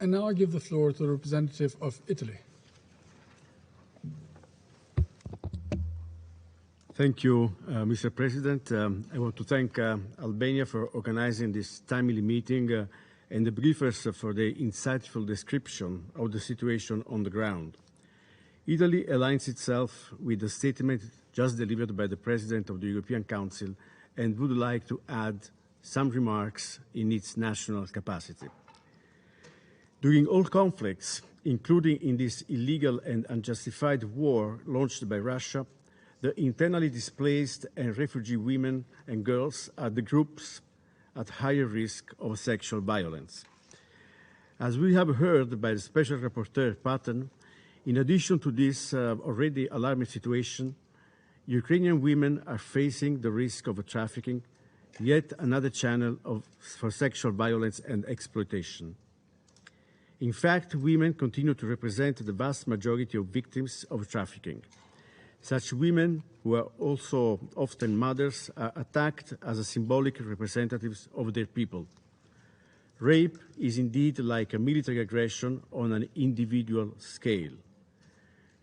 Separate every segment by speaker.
Speaker 1: And now I give the floor to the representative of Italy.
Speaker 2: Thank you, Mr. President. I want to thank Albania for organizing this timely meeting and the briefers for the insightful description of the situation on the ground. Italy aligns itself with the statement just delivered by the President of the European Council and would like to add some remarks in its national capacity. During all conflicts, including in this illegal and unjustified war launched by Russia, the internally displaced and refugee women and girls are the groups at higher risk of sexual violence. As we have heard by the Special Rapporteur Patton, in addition to this already alarming situation, Ukrainian women are facing the risk of trafficking, yet another channel for sexual violence and exploitation. In fact, women continue to represent the vast majority of victims of trafficking. Such women, who are also often mothers, are attacked as symbolic representatives of their people. Rape is indeed like a military aggression on an individual scale,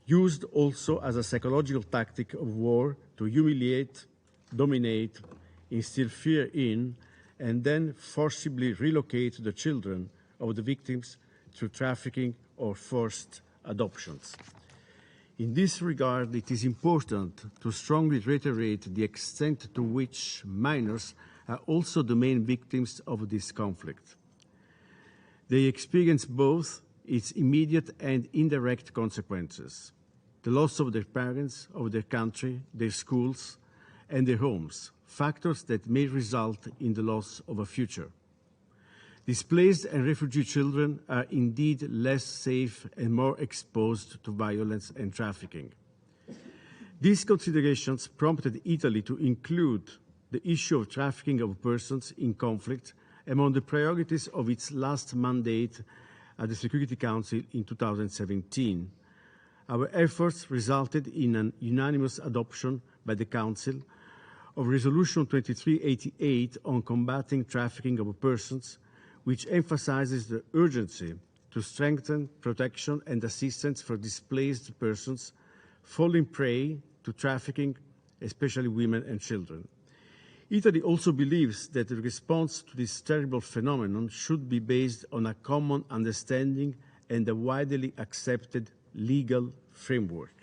Speaker 2: used also as a psychological tactic of war to humiliate, dominate, instill fear in, and then forcibly relocate the children of the victims through trafficking or forced adoptions. In this regard, it is important to strongly reiterate the extent to which minors are also the main victims of this conflict. They experience both its immediate and indirect consequences: the loss of their parents, of their country, their schools, and their homes, factors that may result in the loss of a future. Displaced and refugee children are indeed less safe and more exposed to violence and trafficking. These considerations prompted Italy to include the issue of trafficking of persons in conflict among the priorities of its last mandate at the Security Council in 2017. Our efforts resulted in an unanimous adoption by the Council of Resolution 2388 on combating trafficking of persons, which emphasizes the urgency to strengthen protection and assistance for displaced persons falling prey to trafficking, especially women and children. Italy also believes that the response to this terrible phenomenon should be based on a common understanding and a widely accepted legal framework.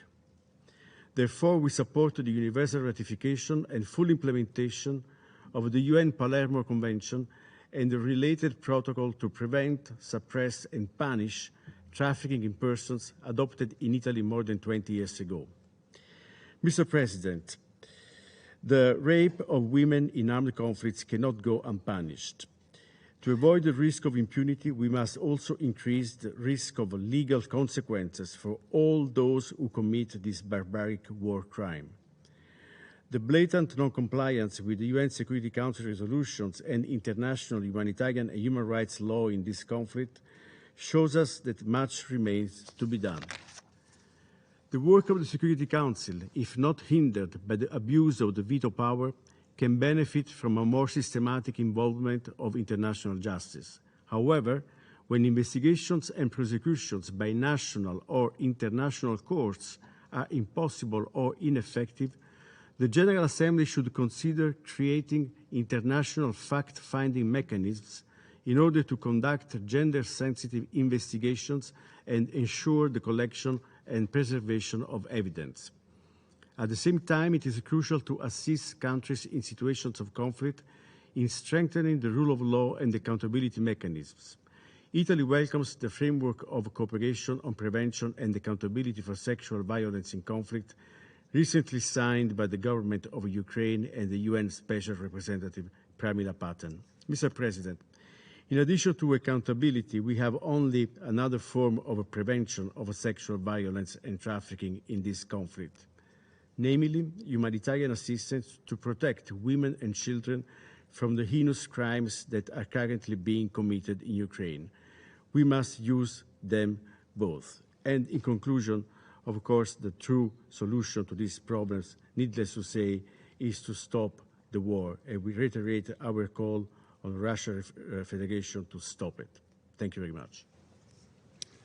Speaker 2: Therefore, we support the universal ratification and full implementation of the UN Palermo Convention and the related protocol to prevent, suppress, and punish trafficking in persons adopted in Italy more than 20 years ago. Mr. President, the rape of women in armed conflicts cannot go unpunished. To avoid the risk of impunity, we must also increase the risk of legal consequences for all those who commit this barbaric war crime. The blatant non-compliance with the UN Security Council resolutions and international humanitarian and human rights law in this conflict shows us that much remains to be done. The work of the Security Council, if not hindered by the abuse of the veto power, can benefit from a more systematic involvement of international justice. However, when investigations and prosecutions by national or international courts are impossible or ineffective, the General Assembly should consider creating international fact-finding mechanisms in order to conduct gender-sensitive investigations and ensure the collection and preservation of evidence. At the same time, it is crucial to assist countries in situations of conflict in strengthening the rule of law and accountability mechanisms. Italy welcomes the framework of cooperation on prevention and accountability for sexual violence in conflict recently signed by the government of Ukraine and the UN Special Representative Pramila Patten. Mr. President, in addition to accountability, we have only another form of prevention of sexual violence and trafficking in this conflict, namely humanitarian assistance to protect women and children from the heinous crimes that are currently being committed in Ukraine. We must use them both. And in conclusion, of course, the true solution to these problems, needless to say, is to stop the war. And we reiterate our call on the Russian Federation to stop it. Thank you very much.